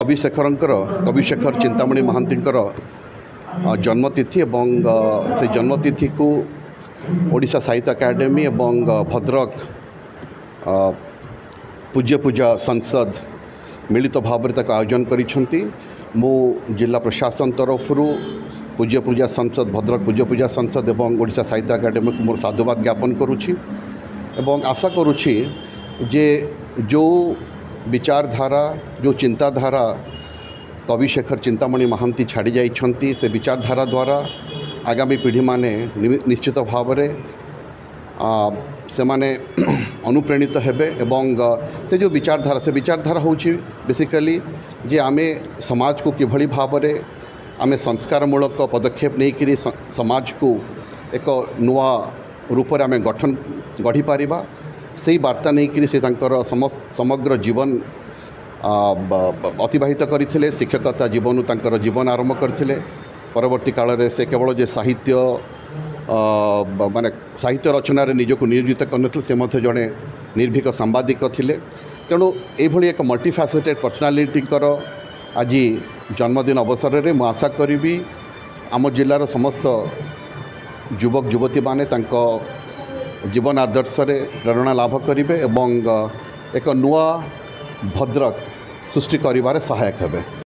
कविशेखर चिंतामणि महांतींकर जन्मतिथि एवं से जन्मतिथि को ओडिशा साहित्य अकादेमी एवं भद्रक पूज्य पूजा संसद मिलित भाव आयोजन करिसेंती। मु जिला प्रशासन तरफ पूज्य पूजा संसद भद्रक पूज्य पूजा संसद एवं ओडिशा साहित्य अकादेमी को मोर साधुवाद ज्ञापन करुछि एवं आशा करुछि जे जो विचारधारा जो चिंताधारा कविशेखर चिंतामणि महांती छाड़ी जाइछंती से विचारधारा द्वारा आगामी पीढ़ी माने निश्चित भाव से माने अनुप्रेणित हेबे एवं से जो विचारधारा होची बेसिकली जे आमे समाज को किभली भाव रे आमे संस्कारमूलक पदक्षेप नहीं करी समाज को एक नुआ रूप रे आमे गढ़ी पारिबा से वार्ता नहीं करी से तांकर समग्र जीवन अतिबाहित करथिले। शिक्षकता जीवन तांकर जीवन आरंभ करथिले। परवर्ती काल रे से केवल जे साहित्य माने साहित्य रचनार निजक नियोजित करनथिले से मध्य जड़े निर्भीक सांबादिक थिले। तेणु एभली एक मल्टीफैसेटेड पर्सनालिटीकर आज जन्मदिन अवसर में मुझे आशा करी आम जिलार समस्त युवक युवती माने तांको जीवन आदर्श रे प्रेरणा लाभ करेंगे एवं एक नुआ भद्रक सृष्टि करिबारे सहायक हेबे।